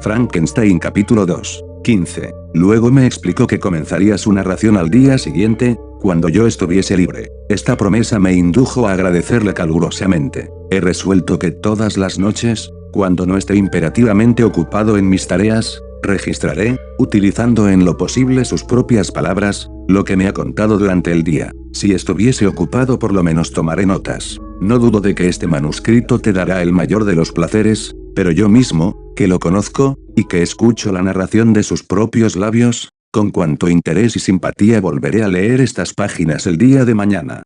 Frankenstein capítulo 2. 15. Luego me explicó que comenzaría su narración al día siguiente, cuando yo estuviese libre. Esta promesa me indujo a agradecerle calurosamente. He resuelto que todas las noches, cuando no esté imperativamente ocupado en mis tareas, registraré, utilizando en lo posible sus propias palabras, lo que me ha contado durante el día. Si estuviese ocupado por lo menos tomaré notas. No dudo de que este manuscrito te dará el mayor de los placeres, pero yo mismo, que lo conozco, y que escucho la narración de sus propios labios, con cuanto interés y simpatía volveré a leer estas páginas el día de mañana.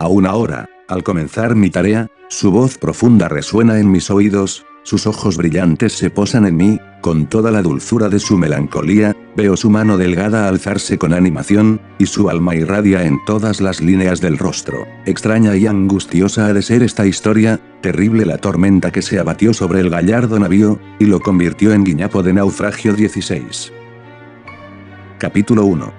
Aún ahora, al comenzar mi tarea, su voz profunda resuena en mis oídos, sus ojos brillantes se posan en mí, con toda la dulzura de su melancolía, veo su mano delgada alzarse con animación, y su alma irradia en todas las líneas del rostro. Extraña y angustiosa ha de ser esta historia, terrible la tormenta que se abatió sobre el gallardo navío, y lo convirtió en guiñapo de naufragio 16. Capítulo 1.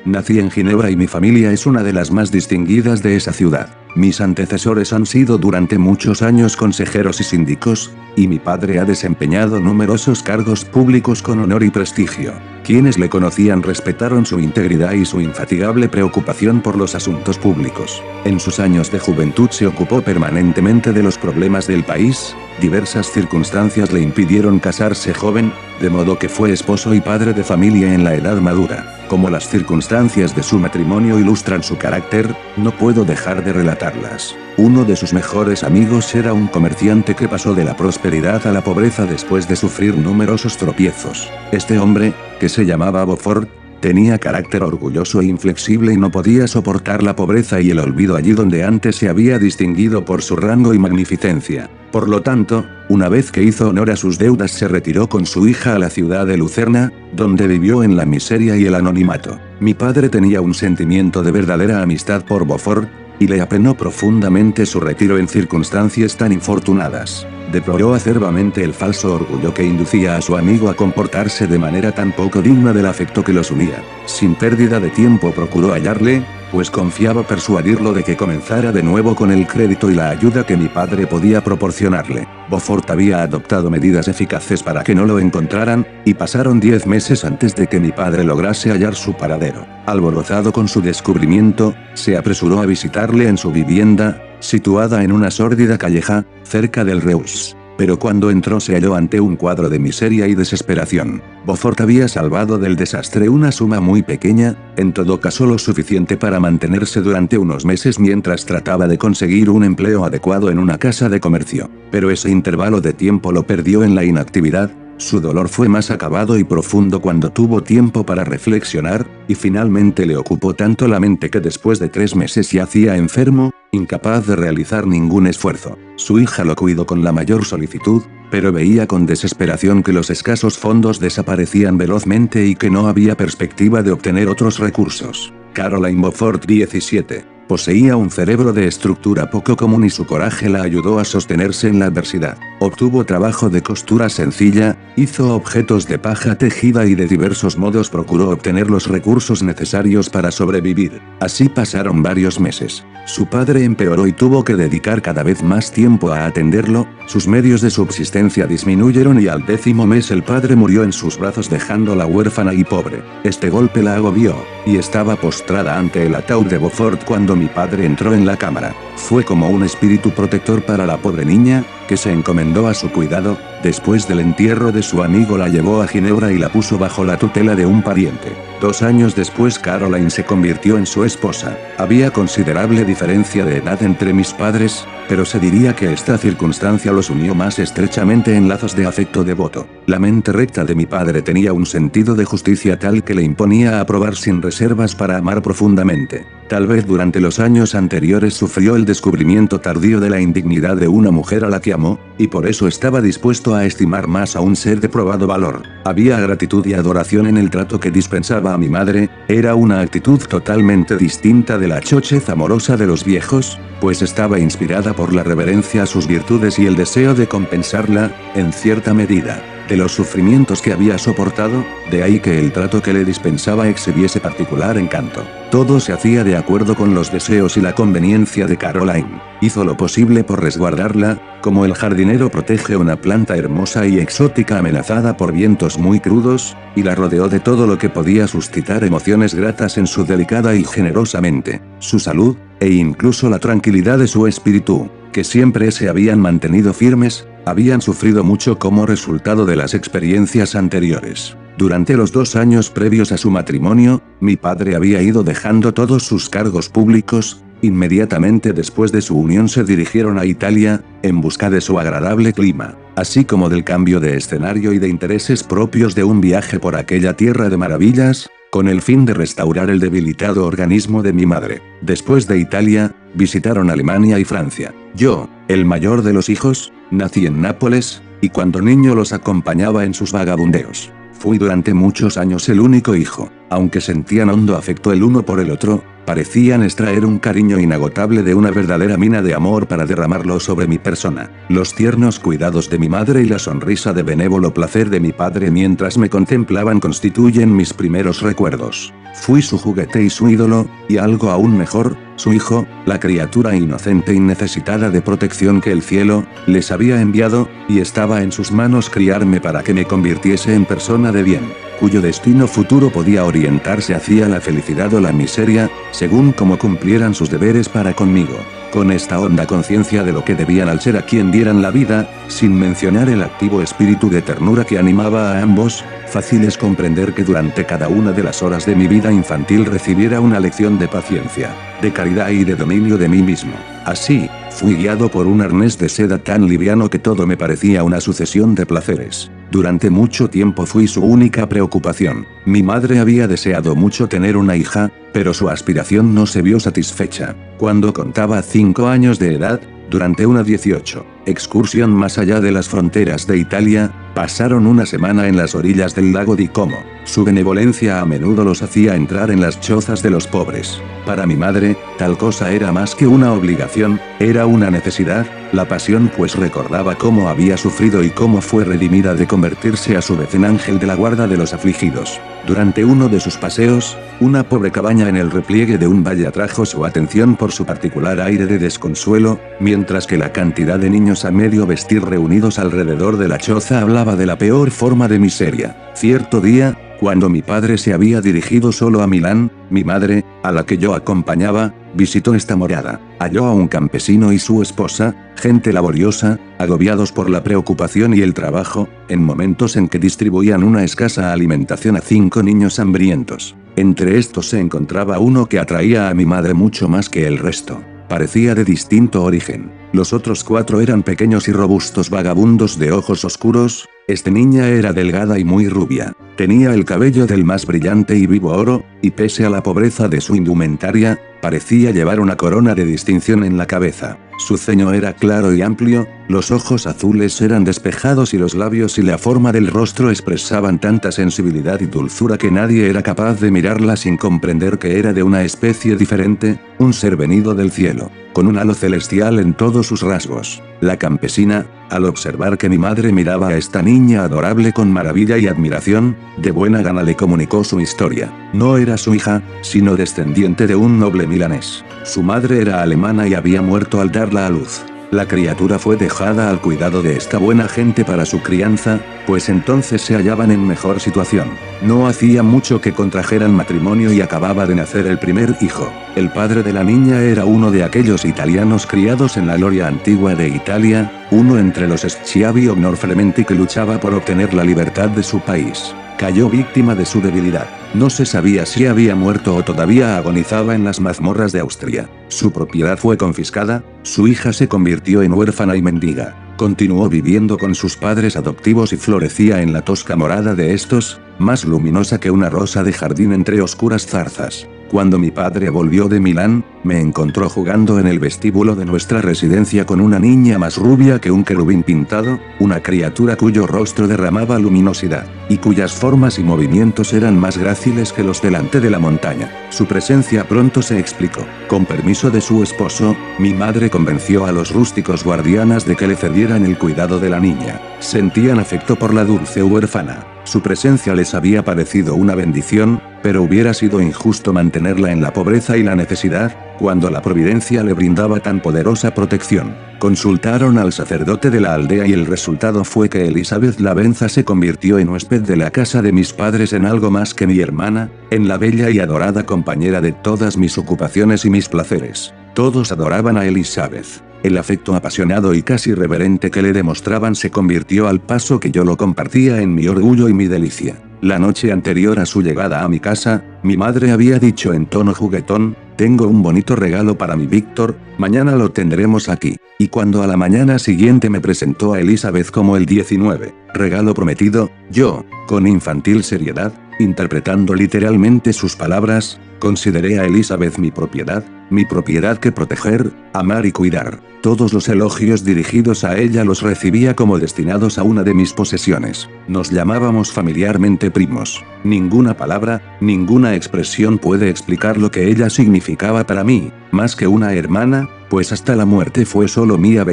Nací en Ginebra y mi familia es una de las más distinguidas de esa ciudad. Mis antecesores han sido durante muchos años consejeros y síndicos, y mi padre ha desempeñado numerosos cargos públicos con honor y prestigio. Quienes le conocían respetaron su integridad y su infatigable preocupación por los asuntos públicos. En sus años de juventud se ocupó permanentemente de los problemas del país, diversas circunstancias le impidieron casarse joven, de modo que fue esposo y padre de familia en la edad madura. Como las circunstancias de su matrimonio ilustran su carácter, no puedo dejar de relatarlas. Uno de sus mejores amigos era un comerciante que pasó de la prosperidad a la pobreza después de sufrir numerosos tropiezos. Este hombre, que se llamaba Beaufort, tenía carácter orgulloso e inflexible y no podía soportar la pobreza y el olvido allí donde antes se había distinguido por su rango y magnificencia. Por lo tanto, una vez que hizo honor a sus deudas se retiró con su hija a la ciudad de Lucerna, donde vivió en la miseria y el anonimato. Mi padre tenía un sentimiento de verdadera amistad por Beaufort, y le apenó profundamente su retiro en circunstancias tan infortunadas. Deploró acerbamente el falso orgullo que inducía a su amigo a comportarse de manera tan poco digna del afecto que los unía. Sin pérdida de tiempo procuró hallarle, pues confiaba persuadirlo de que comenzara de nuevo con el crédito y la ayuda que mi padre podía proporcionarle. Beaufort había adoptado medidas eficaces para que no lo encontraran, y pasaron 10 meses antes de que mi padre lograse hallar su paradero. Alborozado con su descubrimiento, se apresuró a visitarle en su vivienda, situada en una sórdida calleja, cerca del Reus. Pero cuando entró se halló ante un cuadro de miseria y desesperación. Beaufort había salvado del desastre una suma muy pequeña, en todo caso lo suficiente para mantenerse durante unos meses mientras trataba de conseguir un empleo adecuado en una casa de comercio. Pero ese intervalo de tiempo lo perdió en la inactividad. Su dolor fue más acabado y profundo cuando tuvo tiempo para reflexionar, y finalmente le ocupó tanto la mente que después de 3 meses yacía enfermo, incapaz de realizar ningún esfuerzo. Su hija lo cuidó con la mayor solicitud, pero veía con desesperación que los escasos fondos desaparecían velozmente y que no había perspectiva de obtener otros recursos. Caroline Beaufort 17. Poseía un cerebro de estructura poco común y su coraje la ayudó a sostenerse en la adversidad. Obtuvo trabajo de costura sencilla, hizo objetos de paja tejida y de diversos modos procuró obtener los recursos necesarios para sobrevivir. Así pasaron varios meses. Su padre empeoró y tuvo que dedicar cada vez más tiempo a atenderlo, sus medios de subsistencia disminuyeron y al 10º mes el padre murió en sus brazos dejándola huérfana y pobre. Este golpe la agobió, y estaba postrada ante el ataúd de Beaufort cuando mi padre entró en la cámara. Fue como un espíritu protector para la pobre niña, que se encomendó a su cuidado. Después del entierro de su amigo la llevó a Ginebra y la puso bajo la tutela de un pariente. 2 años después Caroline se convirtió en su esposa. Había considerable diferencia de edad entre mis padres, pero se diría que esta circunstancia los unió más estrechamente en lazos de afecto devoto. La mente recta de mi padre tenía un sentido de justicia tal que le imponía aprobar sin reservas para amar profundamente. Tal vez durante los años anteriores sufrió el descubrimiento tardío de la indignidad de una mujer a la que amó, y por eso estaba dispuesto a estimar más a un ser de probado valor. Había gratitud y adoración en el trato que dispensaba a mi madre, era una actitud totalmente distinta de la chochez amorosa de los viejos, pues estaba inspirada por la reverencia a sus virtudes y el deseo de compensarla, en cierta medida. de los sufrimientos que había soportado, de ahí que el trato que le dispensaba exhibiese particular encanto. Todo se hacía de acuerdo con los deseos y la conveniencia de Caroline. Hizo lo posible por resguardarla, como el jardinero protege una planta hermosa y exótica amenazada por vientos muy crudos, y la rodeó de todo lo que podía suscitar emociones gratas en su delicada y generosa mente, su salud, e incluso la tranquilidad de su espíritu, que siempre se habían mantenido firmes, habían sufrido mucho como resultado de las experiencias anteriores. Durante los 2 años previos a su matrimonio, mi padre había ido dejando todos sus cargos públicos. Inmediatamente después de su unión se dirigieron a Italia, en busca de su agradable clima, así como del cambio de escenario y de intereses propios de un viaje por aquella tierra de maravillas, con el fin de restaurar el debilitado organismo de mi madre. Después de Italia, visitaron Alemania y Francia. Yo, el mayor de los hijos, nací en Nápoles, y cuando niño los acompañaba en sus vagabundeos. Fui durante muchos años el único hijo. Aunque sentían hondo afecto el uno por el otro, parecían extraer un cariño inagotable de una verdadera mina de amor para derramarlo sobre mi persona. Los tiernos cuidados de mi madre y la sonrisa de benévolo placer de mi padre mientras me contemplaban constituyen mis primeros recuerdos. Fui su juguete y su ídolo, y algo aún mejor, su hijo, la criatura inocente y necesitada de protección que el cielo les había enviado, y estaba en sus manos criarme para que me convirtiese en persona de bien, cuyo destino futuro podía orientarse hacia la felicidad o la miseria, según como cumplieran sus deberes para conmigo. Con esta honda conciencia de lo que debían al ser a quien dieran la vida, sin mencionar el activo espíritu de ternura que animaba a ambos, fácil es comprender que durante cada una de las horas de mi vida infantil recibiera una lección de paciencia, de caridad y de dominio de mí mismo. Así, fui guiado por un arnés de seda tan liviano que todo me parecía una sucesión de placeres. Durante mucho tiempo fui su única preocupación. Mi madre había deseado mucho tener una hija, pero su aspiración no se vio satisfecha. Cuando contaba 5 años de edad, durante una 18 excursión más allá de las fronteras de Italia, pasaron una semana en las orillas del lago di Como. Su benevolencia a menudo los hacía entrar en las chozas de los pobres. Para mi madre, tal cosa era más que una obligación, era una necesidad, la pasión, pues recordaba cómo había sufrido y cómo fue redimida de convertirse a su vez en ángel de la guarda de los afligidos. Durante uno de sus paseos, una pobre cabaña en el repliegue de un valle atrajo su atención por su particular aire de desconsuelo, mientras que la cantidad de niños a medio vestir reunidos alrededor de la choza hablaba de la peor forma de miseria. Cierto día, cuando mi padre se había dirigido solo a Milán, mi madre, a la que yo acompañaba, visitó esta morada. Halló a un campesino y su esposa, gente laboriosa, agobiados por la preocupación y el trabajo, en momentos en que distribuían una escasa alimentación a 5 niños hambrientos. Entre estos se encontraba uno que atraía a mi madre mucho más que el resto. Parecía de distinto origen. Los otros 4 eran pequeños y robustos vagabundos de ojos oscuros. Esta niña era delgada y muy rubia. Tenía el cabello del más brillante y vivo oro, y pese a la pobreza de su indumentaria, parecía llevar una corona de distinción en la cabeza. Su ceño era claro y amplio, los ojos azules eran despejados y los labios y la forma del rostro expresaban tanta sensibilidad y dulzura que nadie era capaz de mirarla sin comprender que era de una especie diferente, un ser venido del cielo, con un halo celestial en todos sus rasgos. La campesina, al observar que mi madre miraba a esta niña adorable con maravilla y admiración, de buena gana le comunicó su historia. No era su hija, sino descendiente de un noble milanés. Su madre era alemana y había muerto al darla a luz. La criatura fue dejada al cuidado de esta buena gente para su crianza, pues entonces se hallaban en mejor situación. No hacía mucho que contrajeran matrimonio y acababa de nacer el primer hijo. El padre de la niña era uno de aquellos italianos criados en la gloria antigua de Italia, uno entre los Schiavi o Gnorfrementi que luchaba por obtener la libertad de su país. Cayó víctima de su debilidad. No se sabía si había muerto o todavía agonizaba en las mazmorras de Austria. Su propiedad fue confiscada, su hija se convirtió en huérfana y mendiga. Continuó viviendo con sus padres adoptivos y florecía en la tosca morada de estos, más luminosa que una rosa de jardín entre oscuras zarzas. Cuando mi padre volvió de Milán, me encontró jugando en el vestíbulo de nuestra residencia con una niña más rubia que un querubín pintado, una criatura cuyo rostro derramaba luminosidad. y cuyas formas y movimientos eran más gráciles que los delante de la montaña. Su presencia pronto se explicó. Con permiso de su esposo, mi madre convenció a los rústicos guardianas de que le cedieran el cuidado de la niña. Sentían afecto por la dulce huérfana. Su presencia les había parecido una bendición, pero hubiera sido injusto mantenerla en la pobreza y la necesidad, cuando la providencia le brindaba tan poderosa protección. Consultaron al sacerdote de la aldea y el resultado fue que Elizabeth Lavenza se convirtió en huésped de la casa de mis padres en algo más que mi hermana, en la bella y adorada compañera de todas mis ocupaciones y mis placeres. Todos adoraban a Elizabeth. El afecto apasionado y casi reverente que le demostraban se convirtió al paso que yo lo compartía en mi orgullo y mi delicia. La noche anterior a su llegada a mi casa, mi madre había dicho en tono juguetón: tengo un bonito regalo para mi Víctor, mañana lo tendremos aquí. Y cuando a la mañana siguiente me presentó a Elizabeth como el 19, regalo prometido, yo, con infantil seriedad, interpretando literalmente sus palabras, consideré a Elizabeth mi propiedad que proteger, amar y cuidar. Todos los elogios dirigidos a ella los recibía como destinados a una de mis posesiones. Nos llamábamos familiarmente primos. Ninguna palabra, ninguna expresión puede explicar lo que ella significaba para mí, más que una hermana, pues hasta la muerte fue solo mía.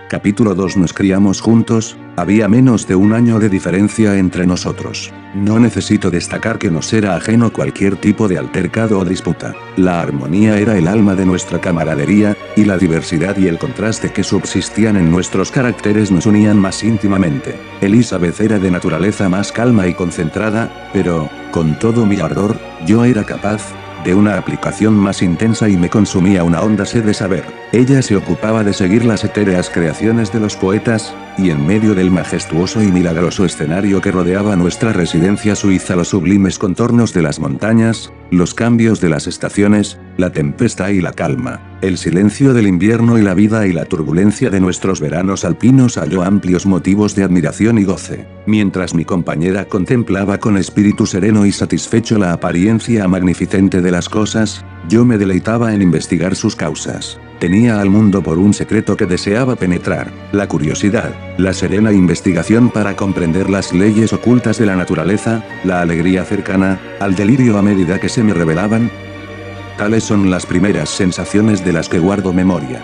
Capítulo 2. Nos criamos juntos, había menos de un año de diferencia entre nosotros. No necesito destacar que nos era ajeno cualquier tipo de altercado o disputa. La armonía era el alma de nuestra camaradería, y la diversidad y el contraste que subsistían en nuestros caracteres nos unían más íntimamente. Elizabeth era de naturaleza más calma y concentrada, pero, con todo mi ardor, yo era capaz de una aplicación más intensa y me consumía una honda sed de saber. Ella se ocupaba de seguir las etéreas creaciones de los poetas, y en medio del majestuoso y milagroso escenario que rodeaba nuestra residencia suiza, los sublimes contornos de las montañas, los cambios de las estaciones, la tempestad y la calma, el silencio del invierno y la vida y la turbulencia de nuestros veranos alpinos, halló amplios motivos de admiración y goce. Mientras mi compañera contemplaba con espíritu sereno y satisfecho la apariencia magnificente de las cosas, yo me deleitaba en investigar sus causas. Tenía al mundo por un secreto que deseaba penetrar: la curiosidad, la serena investigación para comprender las leyes ocultas de la naturaleza, la alegría cercana al delirio a medida que se me revelaban. Tales son las primeras sensaciones de las que guardo memoria.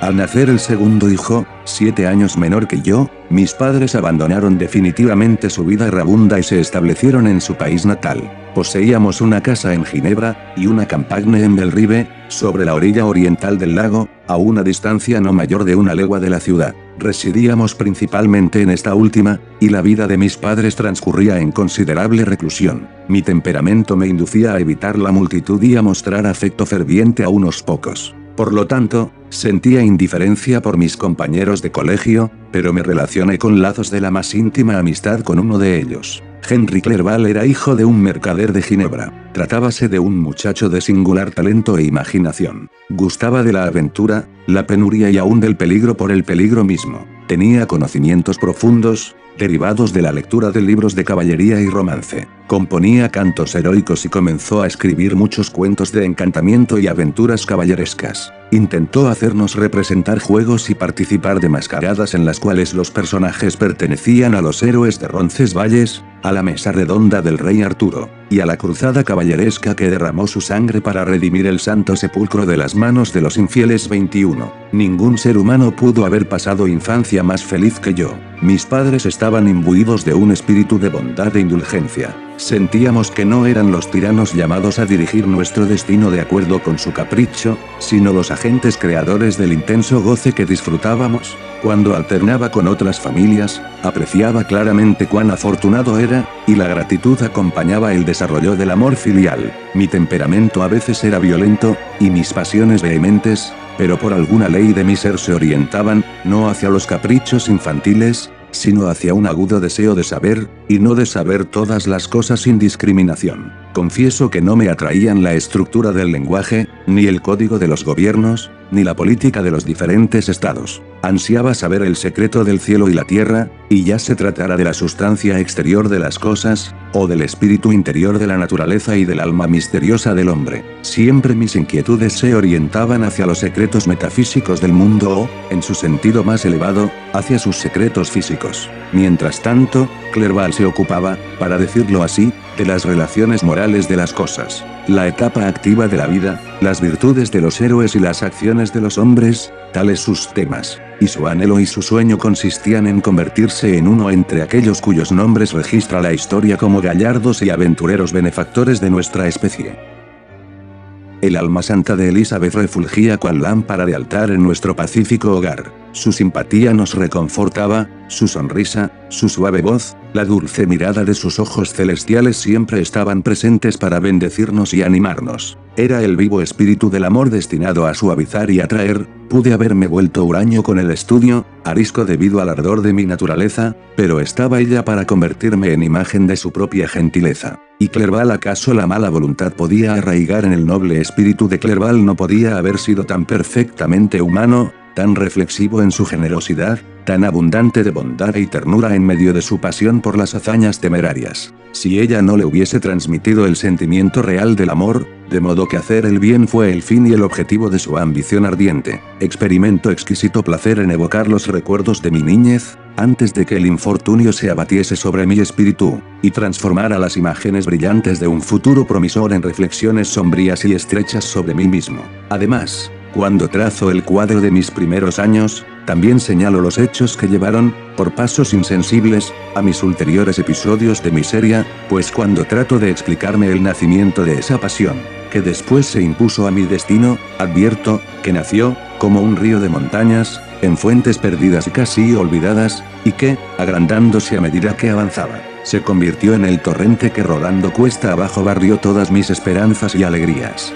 Al nacer el segundo hijo, 7 años menor que yo, mis padres abandonaron definitivamente su vida errabunda y se establecieron en su país natal. Poseíamos una casa en Ginebra, y una campagne en Bellrive, sobre la orilla oriental del lago, a una distancia no mayor de 1 legua de la ciudad. Residíamos principalmente en esta última, y la vida de mis padres transcurría en considerable reclusión. Mi temperamento me inducía a evitar la multitud y a mostrar afecto ferviente a unos pocos. Por lo tanto, sentía indiferencia por mis compañeros de colegio, pero me relacioné con lazos de la más íntima amistad con uno de ellos. Henry Clerval era hijo de un mercader de Ginebra. Tratábase de un muchacho de singular talento e imaginación. Gustaba de la aventura, la penuria y aún del peligro por el peligro mismo. Tenía conocimientos profundos, derivados de la lectura de libros de caballería y romance. Componía cantos heroicos y comenzó a escribir muchos cuentos de encantamiento y aventuras caballerescas. Intentó hacernos representar juegos y participar de mascaradas en las cuales los personajes pertenecían a los héroes de Roncesvalles, a la mesa redonda del rey Arturo, y a la cruzada caballeresca que derramó su sangre para redimir el santo sepulcro de las manos de los infieles 21. Ningún ser humano pudo haber pasado infancia más feliz que yo. Mis padres estaban imbuidos de un espíritu de bondad e indulgencia. Sentíamos que no eran los tiranos llamados a dirigir nuestro destino de acuerdo con su capricho, sino los agentes creadores del intenso goce que disfrutábamos. Cuando alternaba con otras familias, apreciaba claramente cuán afortunado era, y la gratitud acompañaba el desarrollo del amor filial. Mi temperamento a veces era violento, y mis pasiones vehementes, pero por alguna ley de mi ser se orientaban, no hacia los caprichos infantiles, sino hacia un agudo deseo de saber, y no de saber todas las cosas sin discriminación. Confieso que no me atraían la estructura del lenguaje, ni el código de los gobiernos, ni la política de los diferentes estados. Ansiaba saber el secreto del cielo y la tierra, y ya se tratara de la sustancia exterior de las cosas, o del espíritu interior de la naturaleza y del alma misteriosa del hombre. Siempre mis inquietudes se orientaban hacia los secretos metafísicos del mundo o, en su sentido más elevado, hacia sus secretos físicos. Mientras tanto, Clerval se ocupaba, para decirlo así, de las relaciones morales de las cosas, la etapa activa de la vida, las virtudes de los héroes y las acciones de los hombres, tales sus temas, y su anhelo y su sueño consistían en convertirse en uno entre aquellos cuyos nombres registra la historia como gallardos y aventureros benefactores de nuestra especie. El alma santa de Elizabeth refulgía cual lámpara de altar en nuestro pacífico hogar. Su simpatía nos reconfortaba, su sonrisa, su suave voz, la dulce mirada de sus ojos celestiales siempre estaban presentes para bendecirnos y animarnos. Era el vivo espíritu del amor destinado a suavizar y atraer. Pude haberme vuelto huraño con el estudio, arisco debido al ardor de mi naturaleza, pero estaba ella para convertirme en imagen de su propia gentileza. ¿Y Clerval acaso la mala voluntad podía arraigar en el noble espíritu de Clerval? ¿No podía haber sido tan perfectamente humano, tan reflexivo en su generosidad, tan abundante de bondad y ternura en medio de su pasión por las hazañas temerarias? Si ella no le hubiese transmitido el sentimiento real del amor, de modo que hacer el bien fue el fin y el objetivo de su ambición ardiente. Experimento exquisito placer en evocar los recuerdos de mi niñez, antes de que el infortunio se abatiese sobre mi espíritu, y transformara las imágenes brillantes de un futuro promisor en reflexiones sombrías y estrechas sobre mí mismo. Además, cuando trazo el cuadro de mis primeros años, también señalo los hechos que llevaron, por pasos insensibles, a mis ulteriores episodios de miseria, pues cuando trato de explicarme el nacimiento de esa pasión, que después se impuso a mi destino, advierto, que nació, como un río de montañas, en fuentes perdidas y casi olvidadas, y que, agrandándose a medida que avanzaba, se convirtió en el torrente que rodando cuesta abajo barrió todas mis esperanzas y alegrías.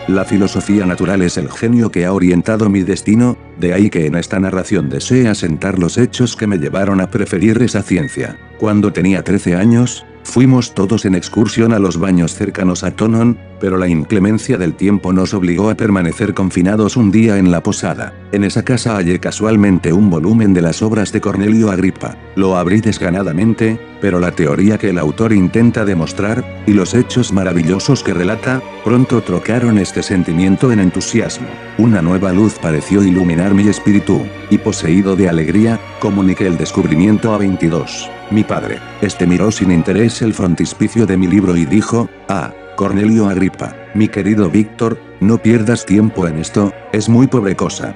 La filosofía natural es el genio que ha orientado mi destino, de ahí que en esta narración desee asentar los hechos que me llevaron a preferir esa ciencia. Cuando tenía 13 años, fuimos todos en excursión a los baños cercanos a Tonon, pero la inclemencia del tiempo nos obligó a permanecer confinados un día en la posada. En esa casa hallé casualmente un volumen de las obras de Cornelio Agripa. Lo abrí desganadamente, pero la teoría que el autor intenta demostrar, y los hechos maravillosos que relata, pronto trocaron este sentimiento en entusiasmo. Una nueva luz pareció iluminar mi espíritu, y poseído de alegría, comuniqué el descubrimiento a 22. Mi padre. Este miró sin interés el frontispicio de mi libro y dijo: «Ah, Cornelio Agripa, mi querido Víctor, no pierdas tiempo en esto, es muy pobre cosa».